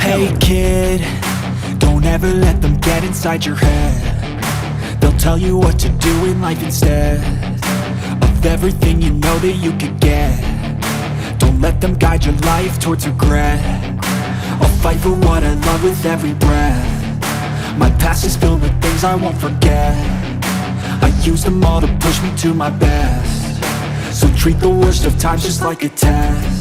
Hey kid, don't ever let them get inside your head. They'll tell you what to do in life instead of everything you know that you could get. Don't let them guide your life towards regret. I'll fight for what I love with every breath. My past is filled with things I won't forget. I used them all to push me to my best. So treat the worst of times just like a test.